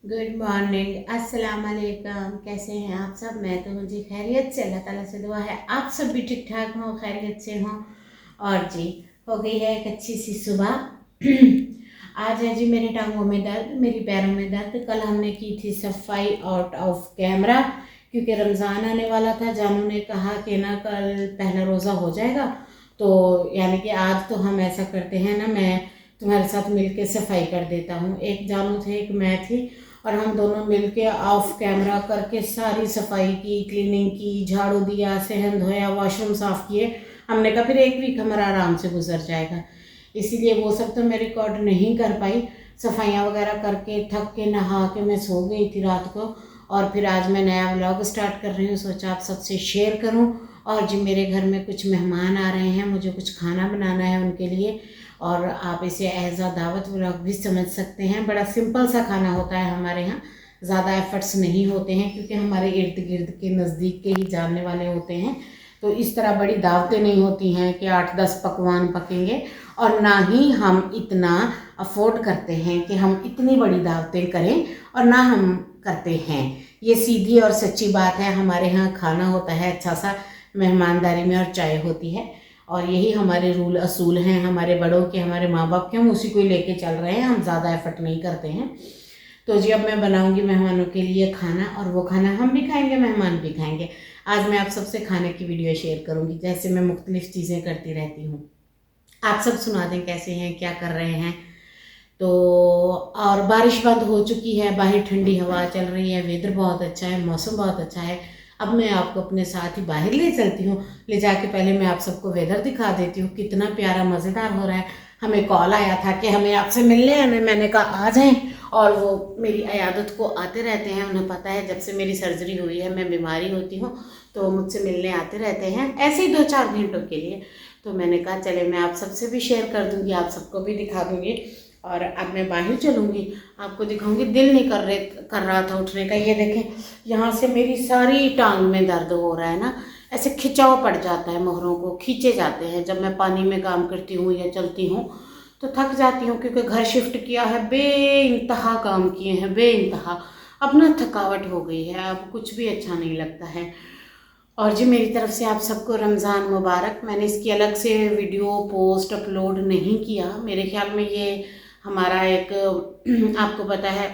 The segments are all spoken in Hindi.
गुड मॉर्निंग, अस्सलाम वालेकुम। कैसे हैं आप सब? मैं तो मुझे खैरियत से, अल्लाह ताला से दुआ है आप सब भी ठीक ठाक हों, खैरियत से हों। और जी, हो गई है एक अच्छी सी सुबह। आज है जी मेरे टांगों में दर्द, मेरी पैरों में दर्द। कल हमने की थी सफाई आउट ऑफ कैमरा, क्योंकि रमज़ान आने वाला था। जानू ने कहा कि ना कल पहला रोज़ा हो जाएगा, तो यानी कि आज तो हम ऐसा करते हैं ना, मैं तुम्हारे साथ मिलके सफाई कर देता हूँ। एक जानू थे, एक मैं थी, और हम दोनों मिलके ऑफ कैमरा करके सारी सफाई की, क्लीनिंग की, झाड़ू दिया, सहन धोया, वॉशरूम साफ़ किए। हमने कहा फिर एक वीक हमारा आराम से गुजर जाएगा, इसीलिए वो सब तो मैं रिकॉर्ड नहीं कर पाई। सफाइयाँ वगैरह करके थक के नहा के मैं सो गई थी रात को। और फिर आज मैं नया व्लॉग स्टार्ट कर रही हूँ, सोचा आप सबसे शेयर करूँ। और जी मेरे घर में कुछ मेहमान आ रहे हैं, मुझे कुछ खाना बनाना है उनके लिए, और आप इसे एज अ दावत व्लॉग भी समझ सकते हैं। बड़ा सिंपल सा खाना होता है हमारे यहाँ, ज़्यादा एफर्ट्स नहीं होते हैं, क्योंकि हमारे इर्द गिर्द के नज़दीक के ही जानने वाले होते हैं। तो इस तरह बड़ी दावतें नहीं होती हैं कि 8-10 पकवान पकेंगे, और ना ही हम इतना अफोर्ड करते हैं कि हम इतनी बड़ी दावतें करें, और ना हम करते हैं। ये सीधी और सच्ची बात है। हमारे यहाँ खाना होता है अच्छा सा, मेहमानदारी में, और चाय होती है, और यही हमारे रूल असूल हैं, हमारे बड़ों के, हमारे माँ बाप के। हम उसी को ही लेके चल रहे हैं, हम ज़्यादा एफर्ट नहीं करते हैं। तो जी अब मैं बनाऊंगी मेहमानों के लिए खाना, और वो खाना हम भी खाएंगे, मेहमान भी खाएंगे। आज मैं आप सबसे खाने की वीडियो शेयर करूंगी, जैसे मैं मुख्तलिफ चीज़ें करती रहती हूँ। आप सब सुना दें कैसे हैं, क्या कर रहे हैं। तो और बारिश बंद हो चुकी है, बाहर ठंडी हवा चल रही है, वेदर बहुत अच्छा है, मौसम बहुत अच्छा है। अब मैं आपको अपने साथ ही बाहर ले चलती हूँ। ले जाके पहले मैं आप सबको वेदर दिखा देती हूँ, कितना प्यारा मज़ेदार हो रहा है। हमें कॉल आया था कि हमें आपसे मिलने आना है, मैंने कहा आ जाएं। और वो मेरी अयादत को आते रहते हैं, उन्हें पता है जब से मेरी सर्जरी हुई है मैं बीमारी होती हूँ, तो मुझसे मिलने आते रहते हैं, ऐसे ही 2-4 घंटों के लिए। तो मैंने कहा चले मैं आप सबसे भी शेयर कर दूँगी, आप सबको भी दिखा दूँगी। और अब मैं बाहर चलूँगी, आपको दिखाऊंगी। दिल नहीं कर रहा था उठने का। ये देखें, यहाँ से मेरी सारी टांग में दर्द हो रहा है ना, ऐसे खिंचाव पड़ जाता है, मोहरों को खींचे जाते हैं। जब मैं पानी में काम करती हूँ या चलती हूँ तो थक जाती हूँ, क्योंकि घर शिफ्ट किया है, बेइंतहा काम किए हैं, बेइंतहा। अब ना थकावट हो गई है, अब कुछ भी अच्छा नहीं लगता है। और जी मेरी तरफ से आप सबको रमज़ान मुबारक। मैंने इसकी अलग से वीडियो पोस्ट अपलोड नहीं किया। मेरे ख्याल में ये हमारा एक आपको पता है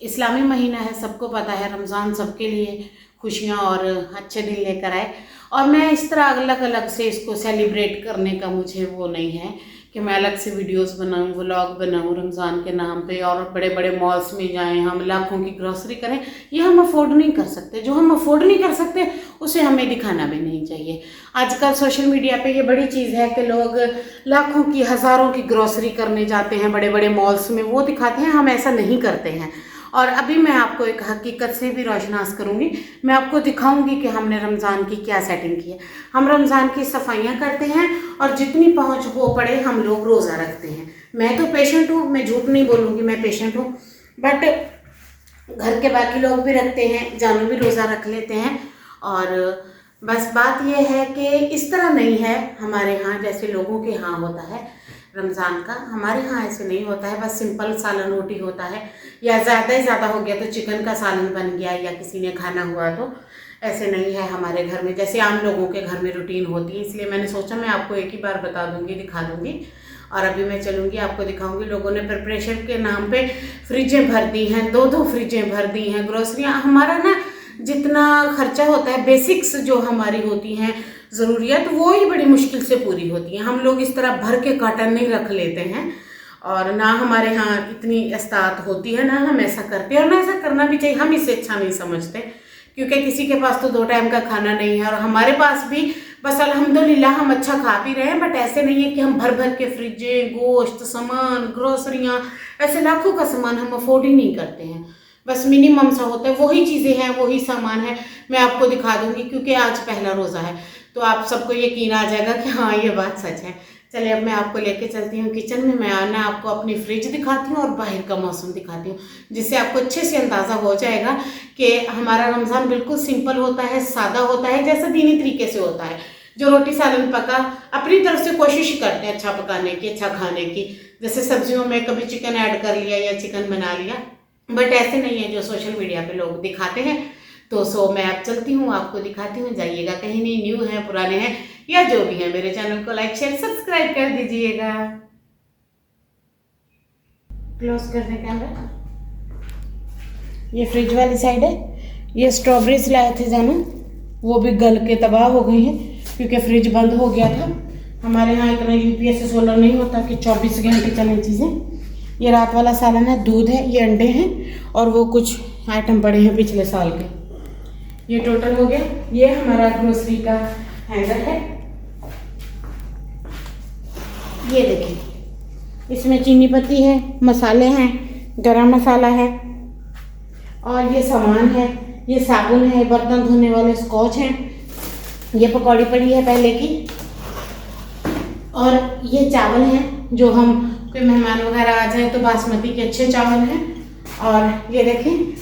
इस्लामी महीना है, सबको पता है रमज़ान सबके लिए खुशियाँ और अच्छे दिन लेकर आए। और मैं इस तरह अलग अलग से इसको सेलिब्रेट करने का मुझे वो नहीं है कि मैं अलग से वीडियोस बनाऊं, व्लॉग बनाऊं रमज़ान के नाम पे, और बड़े बड़े मॉल्स में जाएं, हम लाखों की ग्रॉसरी करें। ये हम अफोर्ड नहीं कर सकते। जो हम अफोर्ड नहीं कर सकते उसे हमें दिखाना भी नहीं चाहिए। आजकल सोशल मीडिया पे ये बड़ी चीज़ है कि लोग लाखों की, हज़ारों की ग्रॉसरी करने जाते हैं बड़े बड़े मॉल्स में, वो दिखाते हैं। हम ऐसा नहीं करते हैं। और अभी मैं आपको एक हकीकत से भी रोशनास करूँगी। मैं आपको दिखाऊंगी कि हमने रमज़ान की क्या सेटिंग की है। हम रमज़ान की सफाइयाँ करते हैं, और जितनी पहुँच हो पड़े हम लोग रोज़ा रखते हैं। मैं तो पेशेंट हूँ, मैं झूठ नहीं बोलूँगी, मैं पेशेंट हूँ। बट घर के बाकी लोग भी रखते हैं, जानू भी रोज़ा रख लेते हैं। और बस बात यह है कि इस तरह नहीं है हमारे यहाँ जैसे लोगों के यहाँ होता है रमज़ान का। हमारे यहाँ ऐसे नहीं होता है, बस सिंपल सालन रोटी होता है, या ज़्यादा ही ज़्यादा हो गया तो चिकन का सालन बन गया, या किसी ने खाना हुआ तो। ऐसे नहीं है हमारे घर में जैसे आम लोगों के घर में रूटीन होती है। इसलिए मैंने सोचा मैं आपको एक ही बार बता दूंगी, दिखा दूंगी। और अभी मैं चलूँगी, आपको दिखाऊंगी। लोगों ने प्रिपरेशन के नाम पे फ्रिजें भर दी हैं, 2-2 फ्रिजें भर दी हैं, ग्रोसरियाँ। हमारा ना जितना खर्चा होता है, बेसिक्स जो हमारी होती हैं ज़रूरियात, वो ही बड़ी मुश्किल से पूरी होती हैं। हम लोग इस तरह भर के कार्टन नहीं रख लेते हैं, और ना हमारे यहाँ इतनी इस्तात होती है, ना हम ऐसा करते हैं, और ना ऐसा करना भी चाहिए। हम इसे अच्छा नहीं समझते, क्योंकि किसी के पास तो 2 टाइम का खाना नहीं है, और हमारे पास भी बस अल्हम्दुलिल्लाह हम अच्छा खा पी रहे हैं। बट ऐसे नहीं है कि हम भर भर के फ्रिजें, गोश्त, सामान, ग्रोसरियाँ, ऐसे लाखों का सामान हम अफोर्ड ही नहीं करते हैं। बस मिनिमम सा होता है, वही चीज़ें हैं, वही सामान है। मैं आपको दिखा दूंगी, क्योंकि आज पहला रोज़ा है, तो आप सबको यकीन आ जाएगा कि हाँ ये बात सच है। चलिए अब मैं आपको लेके चलती हूँ किचन में। मैं ना आपको अपनी फ्रिज दिखाती हूँ और बाहर का मौसम दिखाती हूँ, जिससे आपको अच्छे से अंदाज़ा हो जाएगा कि हमारा रमज़ान बिल्कुल सिंपल होता है, सादा होता है, जैसा दीनी तरीके से होता है। जो रोटी सालन पका, अपनी तरफ से कोशिश करते हैं अच्छा पकाने की, अच्छा खाने की। जैसे सब्जियों में कभी चिकन ऐड कर लिया या चिकन बना लिया, बट ऐसे नहीं है जो सोशल मीडिया पे लोग दिखाते हैं। तो सो मैं अब चलती हूँ, आपको दिखाती हूँ। जाइएगा कहीं नहीं, न्यू है पुराने हैं या जो भी है, मेरे चैनल को लाइक शेयर सब्सक्राइब कर दीजिएगा। क्लोज कर दें कैमरा। ये फ्रिज वाली साइड है। ये स्ट्रॉबेरीज लाए थे जानू, वो भी गल के तबाह हो गई हैं क्योंकि फ्रिज बंद हो गया था। हमारे यहाँ इतना यूपीएस से सोलर नहीं होता कि 24 घंटे चलें चीज़ें। ये रात वाला सालन है, दूध है, ये अंडे हैं और वो कुछ आइटम पड़े हैं पिछले साल के। ये टोटल हो गया। ये हमारा ग्रोसरी का हैंगर है। ये देखिए, इसमें चीनी पत्ती है, मसाले हैं, गरम मसाला है और ये सामान है। ये साबुन है, बर्तन धोने वाले स्कॉच हैं, ये पकौड़ी पड़ी है पहले की, और ये चावल हैं जो हम कोई मेहमान वगैरह आ जाए तो बासमती के अच्छे चावल हैं। और ये देखें,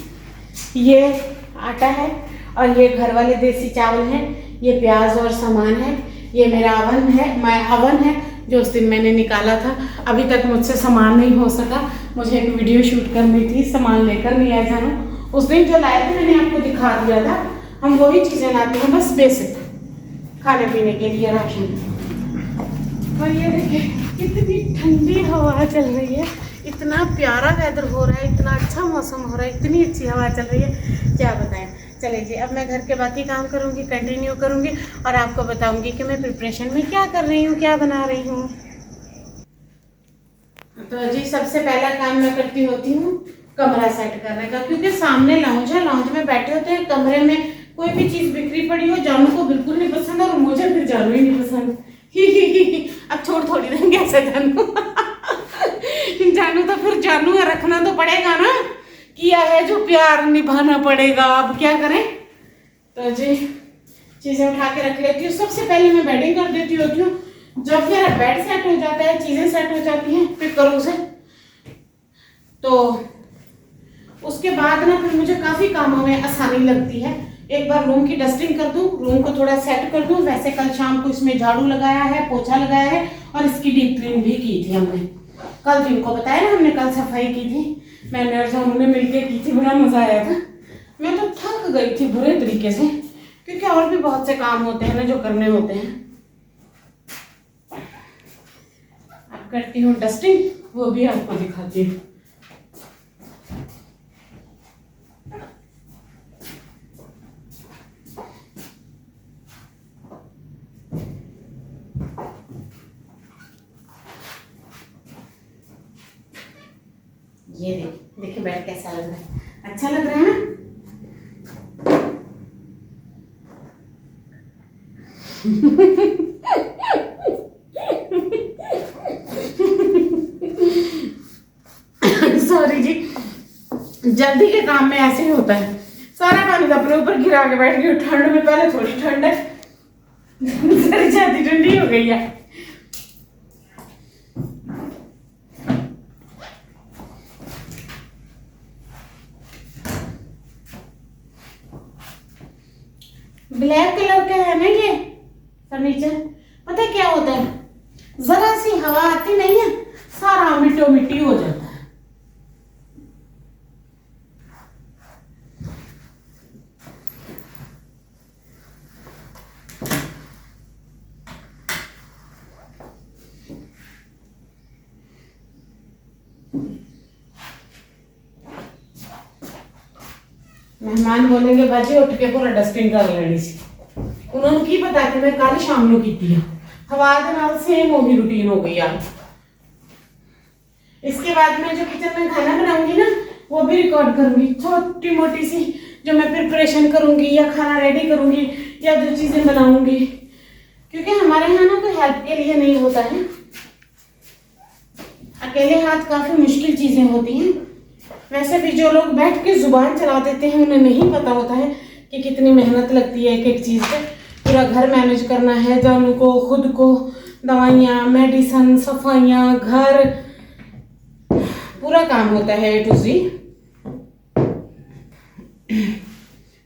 ये आटा है और ये घर वाले देसी चावल हैं। ये प्याज और सामान है। ये मेरा अवन है जो उस दिन मैंने निकाला था। अभी तक मुझसे सामान नहीं हो सका, मुझे एक वीडियो शूट करनी थी, सामान लेकर नहीं आया जानू। उस दिन जो लाए थे मैंने आपको दिखा दिया था। हम वही चीज़ें लाते हैं, बस बेसिक खाने पीने के लिए राशन। और ये देखिए कितनी ठंडी हवा चल रही है, इतना प्यारा वेदर हो रहा है, इतना अच्छा मौसम हो रहा है, इतनी अच्छी हवा चल रही है, क्या बताएं। चलिए जी, अब मैं घर के बाकी काम करूँगी, कंटिन्यू करूँगी और आपको बताऊँगी कि मैं प्रिपरेशन में क्या कर रही हूँ, क्या बना रही हूँ। तो जी सबसे पहला काम मैं करती होती हूँ कमरा सेट करने का, क्योंकि सामने लाउंज है, लाउंज में बैठे होते हैं। कमरे में कोई भी चीज़ बिखरी पड़ी हो जानू को बिल्कुल नहीं पसंद और मुझे फिर जानू ही नहीं पसंद। अब छोड़ थोड़ी देंगे ऐसे जानू। जानू तो फिर जानू है, रखना तो पड़ेगा ना, किया है जो प्यार निभाना पड़ेगा, अब क्या करें। तो जी चीज़ें उठा के रख लेती हूँ। सबसे पहले मैं बेडिंग कर देती होती हूँ। जब मेरा बेड सेट हो जाता है, चीज़ें सेट हो जाती हैं, फिर करूँ से तो उसके बाद ना फिर मुझे काफ़ी कामों में आसानी लगती है। एक बार रूम की डस्टिंग कर दूं, रूम को थोड़ा सेट कर दूं। वैसे कल शाम को इसमें झाड़ू लगाया है, पोछा लगाया है और इसकी डीप क्लीन भी की थी हमने। कल दिन को बताया ना, हमने कल सफाई की थी, मैंने और जानू ने मिलकर की थी, बड़ा मजा आया था। मैं तो थक गई थी बुरे तरीके से, क्योंकि और भी बहुत से काम होते हैं ना जो करने होते हैं। अब करती हूँ डस्टिंग, वो भी आपको दिखाती हूँ। ये देखिए बेड कैसा लग रहा है, अच्छा लग रहा है ना। सॉरी जी, जल्दी के काम में ऐसे ही होता है, सारा पानी अपने ऊपर गिरा के बैठ गई। ठंड में पहले थोड़ी ठंड है, सारी छाती ठंडी हो गई है। ब्लैक कलर का है ना ये फर्नीचर। पता है क्या होता है, जरा सी हवा आती नहीं है, सारा मिट्टी मिट्टी हो जाता है। मेहमान बोलेंगे बाजी उठ के पूरा डस्टिंग कर लेनी सी, उन्होंने की पता कि मैं कल शाम को की हवा के नाल सेम वही रूटीन हो गई यार। इसके बाद मैं जो किचन में खाना बनाऊंगी ना वो भी रिकॉर्ड करूंगी, छोटी मोटी सी जो मैं प्रिपरेशन करूंगी या खाना रेडी करूंगी या जो चीजें बनाऊंगी, क्योंकि हमारे यहाँ ना कोई हेल्प के लिए नहीं होता है। अकेले हाथ काफी मुश्किल चीजें होती हैं। वैसे भी जो लोग बैठ के जुबान चला देते हैं उन्हें नहीं पता होता है कि कितनी मेहनत लगती है एक एक चीज़ पे। पूरा घर मैनेज करना है, जानू को, खुद को, दवाइयाँ, मेडिसन, सफाइयाँ, घर, पूरा काम होता है A to Z।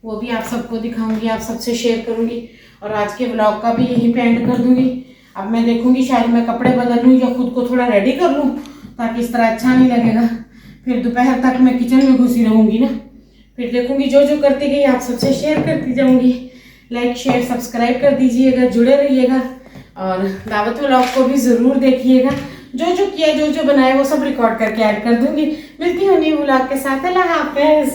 वो भी आप सबको दिखाऊंगी, आप सबसे शेयर करूंगी और आज के ब्लॉग का भी यहीं पे एंड कर दूंगी। अब मैं देखूंगी शायद मैं कपड़े बदल लूँ या खुद को थोड़ा रेडी कर लूँ, ताकि इस तरह अच्छा नहीं लगेगा। फिर दोपहर तक मैं किचन में घुसी रहूँगी ना, फिर देखूँगी जो जो करती गई आप सबसे शेयर करती जाऊँगी। लाइक शेयर सब्सक्राइब कर दीजिएगा, जुड़े रहिएगा और दावत व्लॉग को भी ज़रूर देखिएगा। जो जो किया, जो जो बनाया वो सब रिकॉर्ड करके ऐड कर दूँगी। मिलती हूँ न्यू व्लॉग के साथ। अल्लाह हाफ़िज़।